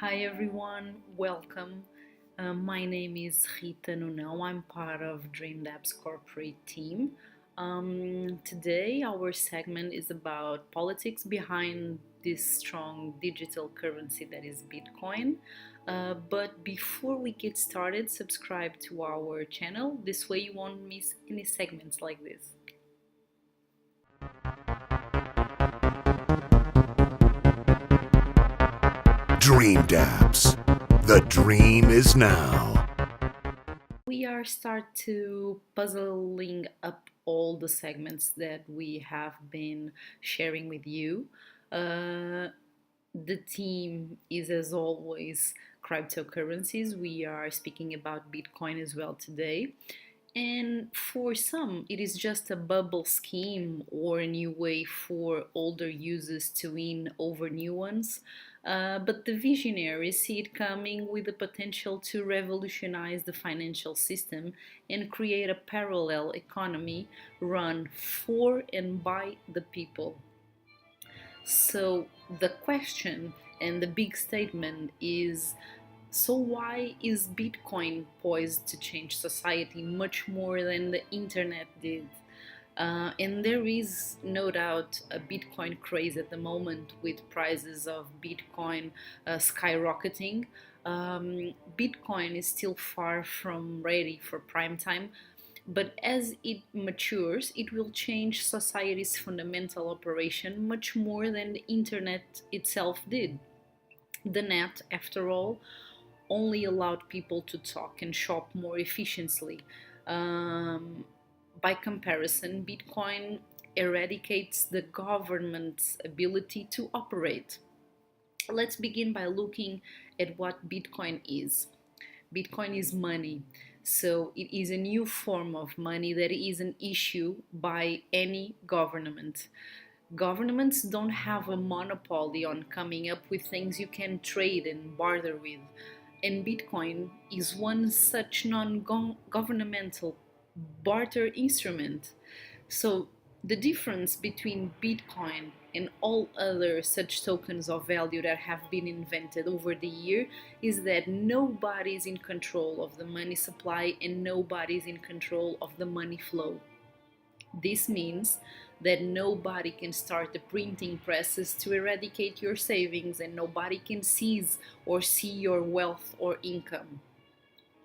Hi everyone, welcome. My name is Rita Nunão. I'm part of DreamDapps corporate team. Today, our segment is about politics behind this strong digital currency that is Bitcoin. But before we get started, subscribe to our channel. This way, you won't miss any segments like this. DreamDapps. The dream is now. We are start to puzzling up all the segments that we have been sharing with you. The theme is, as always, cryptocurrencies. We are speaking about Bitcoin as well today. And for some, it is just a bubble scheme or a new way for older users to win over new ones. But the visionaries see it coming with the potential to revolutionize the financial system and create a parallel economy run for and by the people. So the question and the big statement is, so why is Bitcoin poised to change society much more than the internet did? And there is no doubt a Bitcoin craze at the moment with prices of Bitcoin skyrocketing. Bitcoin is still far from ready for prime time, but as it matures, it will change society's fundamental operation much more than the internet itself did. The net, after all, only allowed people to talk and shop more efficiently. Um, by comparison, Bitcoin eradicates the government's ability to operate. Let's begin by looking at what Bitcoin is. Bitcoin is money. So it is a new form of money that isn't issued by any government. Governments don't have a monopoly on coming up with things you can trade and barter with. And Bitcoin is one such non governmental barter instrument. So the difference between Bitcoin and all other such tokens of value that have been invented over the year is that nobody is in control of the money supply and nobody is in control of the money flow. This means that nobody can start the printing presses to eradicate your savings and nobody can seize or see your wealth or income.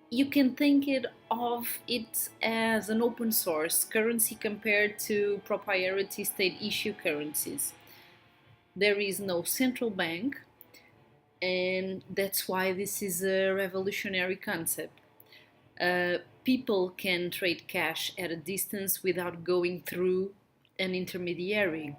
You can think of it as an open source currency compared to proprietary state issue currencies. There is no central bank, and that's why this is a revolutionary concept. People can trade cash at a distance without going through an intermediary.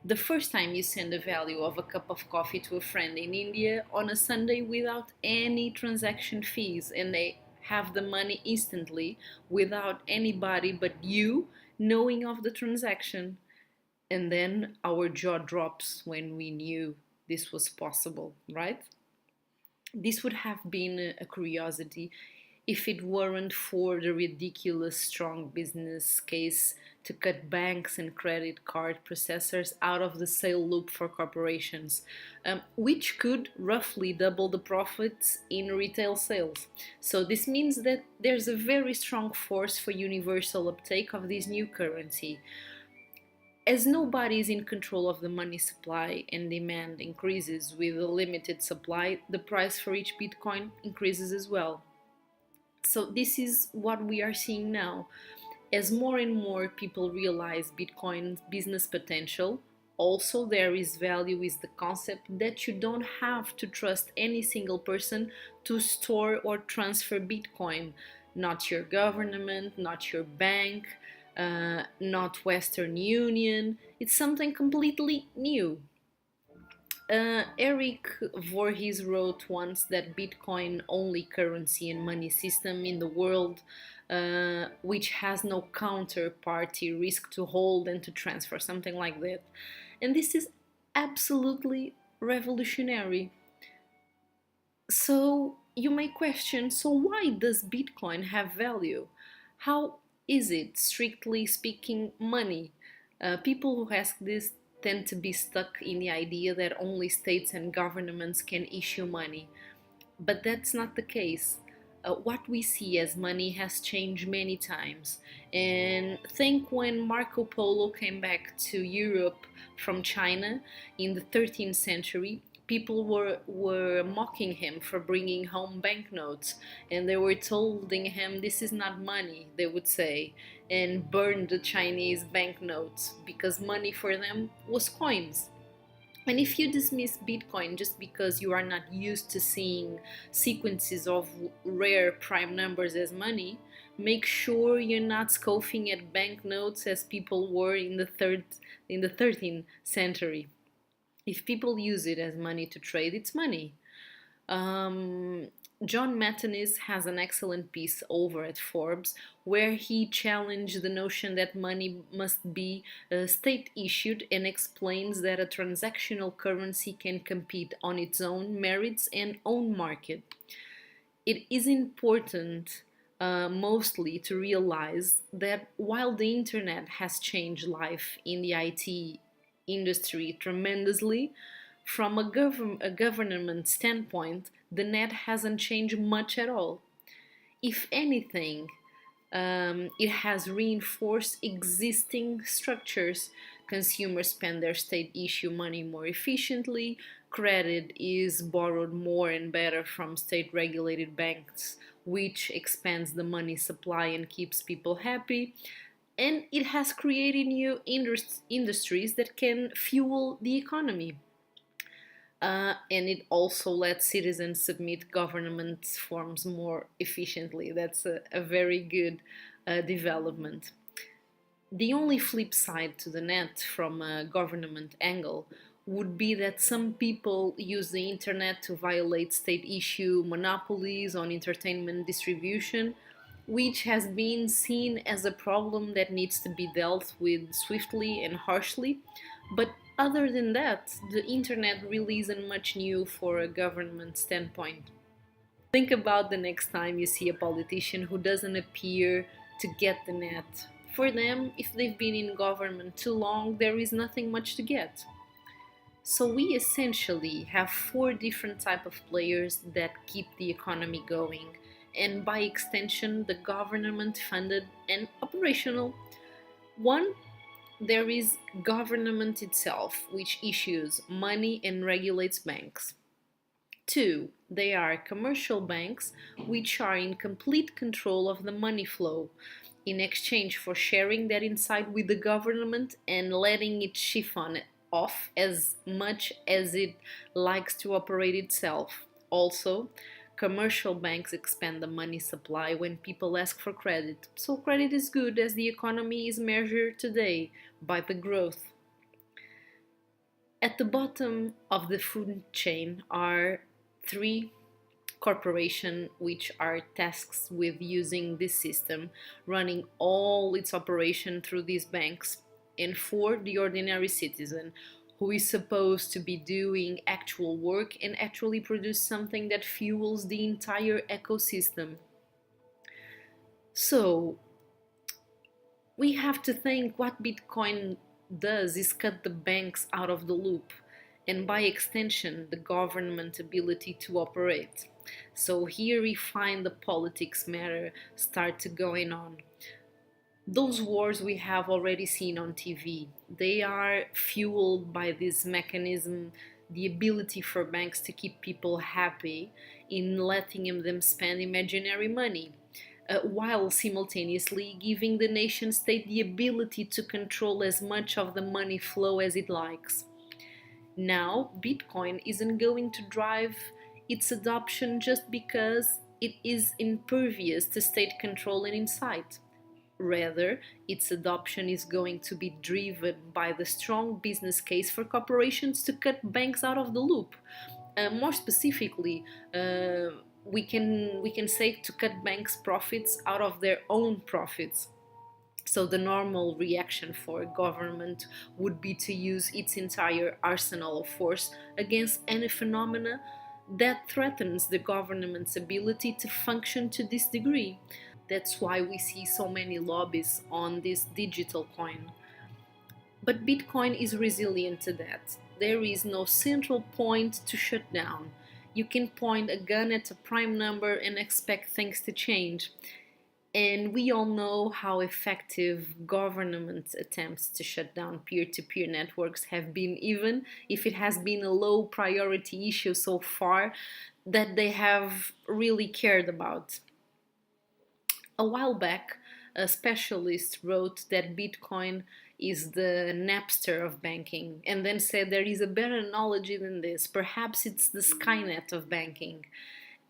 The first time you send the value of a cup of coffee to a friend in India on a Sunday without any transaction fees, and they have the money instantly without anybody but you knowing of the transaction. And then our jaw drops when we knew this was possible, right? This would have been a curiosity if it weren't for the ridiculous strong business case to cut banks and credit card processors out of the sale loop for corporations, which could roughly double the profits in retail sales. So this means that there's a very strong force for universal uptake of this new currency. As nobody is in control of the money supply and demand increases with a limited supply, the price for each Bitcoin increases as well. So this is what we are seeing now. As more and more people realize Bitcoin's business potential, also there is value is the concept that you don't have to trust any single person to store or transfer Bitcoin. Not your government, not your bank, not Western Union. It's something completely new. Eric Voorhees wrote once that Bitcoin only currency and money system in the world which has no counterparty risk to hold and to transfer, something like that. And this is absolutely revolutionary. So you may question, so why does Bitcoin have value? How is it, strictly speaking, money? People who ask this tend to be stuck in the idea that only states and governments can issue money. But that's not the case. What we see as money has changed many times. And think when Marco Polo came back to Europe from China in the 13th century, people were mocking him for bringing home banknotes, and they were telling him this is not money, they would say, and burn the Chinese banknotes because money for them was coins. And if you dismiss Bitcoin just because you are not used to seeing sequences of rare prime numbers as money, make sure you're not scoffing at banknotes as people were in the 13th century. If people use it as money to trade, it's money. Um, John Matanis has an excellent piece over at Forbes where he challenged the notion that money must be state issued and explains that a transactional currency can compete on its own merits and own market. It is important mostly to realize that while the internet has changed life in the IT industry tremendously, from a government standpoint, the net hasn't changed much at all. If anything, it has reinforced existing structures. Consumers spend their state issue money more efficiently, credit is borrowed more and better from state regulated banks, which expands the money supply and keeps people happy. And it has created new industries that can fuel the economy. And it also lets citizens submit government forms more efficiently. That's a very good development. The only flip side to the net from a government angle would be that some people use the internet to violate state issue monopolies on entertainment distribution, which has been seen as a problem that needs to be dealt with swiftly and harshly. But other than that, the internet really isn't much new for a government standpoint. Think about the next time you see a politician who doesn't appear to get the net. For them, if they've been in government too long, there is nothing much to get. So we essentially have four different type of players that keep the economy going, and by extension, the government funded and operational. One, there is government itself, which issues money and regulates banks. Two, they are commercial banks, which are in complete control of the money flow in exchange for sharing that insight with the government and letting it chiffon off as much as it likes to operate itself. Also, commercial banks expand the money supply when people ask for credit. So credit is good as the economy is measured today by the growth. At the bottom of the food chain are three corporations which are tasked with using this system, running all its operation through these banks, and four, the ordinary citizen who is supposed to be doing actual work and actually produce something that fuels the entire ecosystem. So we have to think what Bitcoin does is cut the banks out of the loop and by extension the government ability to operate. So here we find the politics matter start to going on. Those wars we have already seen on TV. They are fueled by this mechanism, the ability for banks to keep people happy in letting them spend imaginary money, while simultaneously giving the nation state the ability to control as much of the money flow as it likes. Now, Bitcoin isn't going to drive its adoption just because it is impervious to state control and insight. Rather, its adoption is going to be driven by the strong business case for corporations to cut banks out of the loop. More specifically, we can say to cut banks' profits out of their own profits. So the normal reaction for a government would be to use its entire arsenal of force against any phenomena that threatens the government's ability to function to this degree. That's why we see so many lobbies on this digital coin. But Bitcoin is resilient to that. There is no central point to shut down. You can point a gun at a prime number and expect things to change. And we all know how effective government attempts to shut down peer to peer networks have been, even if it has been a low priority issue so far that they have really cared about. A while back, a specialist wrote that Bitcoin is the Napster of banking, and then said there is a better analogy than this. Perhaps it's the Skynet of banking.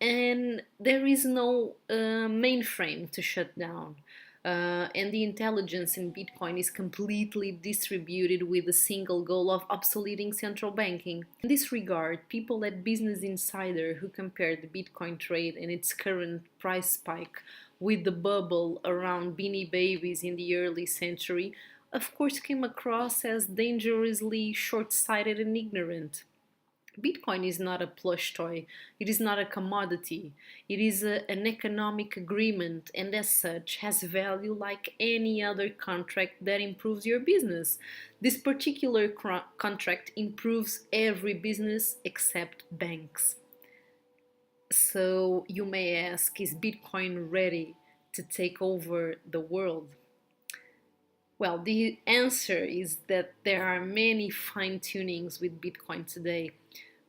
And there is no mainframe to shut down. And the intelligence in Bitcoin is completely distributed with the single goal of obsoleting central banking. In this regard, people at Business Insider, who compared the Bitcoin trade and its current price spike with the bubble around Beanie Babies in the early century, of course came across as dangerously short-sighted and ignorant. Bitcoin is not a plush toy, it is not a commodity, it is an economic agreement, and as such has value like any other contract that improves your business. This particular contract improves every business except banks. So you may ask, is Bitcoin ready to take over the world? Well, the answer is that there are many fine tunings with Bitcoin today,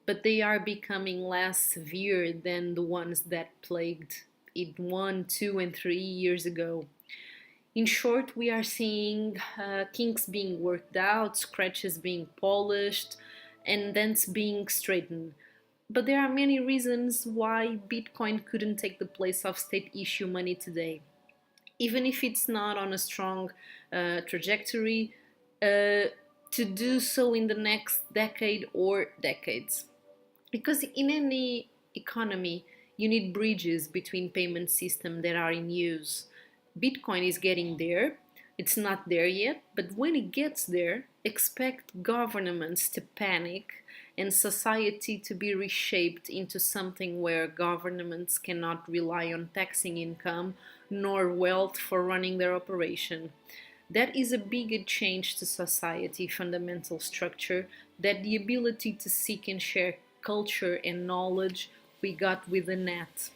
but they are becoming less severe than the ones that plagued it 1, 2, and 3 years ago. In short, we are seeing kinks being worked out, scratches being polished, and dents being straightened. But there are many reasons why Bitcoin couldn't take the place of state issue money today. Even if it's not on a strong trajectory, to do so in the next decade or decades. Because in any economy, you need bridges between payment systems that are in use. Bitcoin is getting there. It's not there yet, but when it gets there, expect governments to panic and society to be reshaped into something where governments cannot rely on taxing income nor wealth for running their operation. That is a bigger change to society fundamental structure that the ability to seek and share culture and knowledge we got with the net.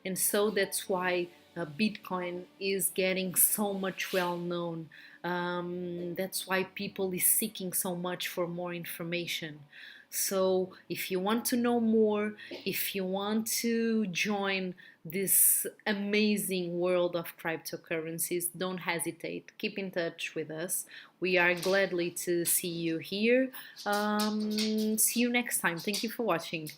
And so that's why Bitcoin is getting so much well known. That's why people is seeking so much for more information. So if you want to know more, if you want to join this amazing world of cryptocurrencies, don't hesitate. Keep in touch with us. We are gladly to see you here. See you next time. Thank you for watching.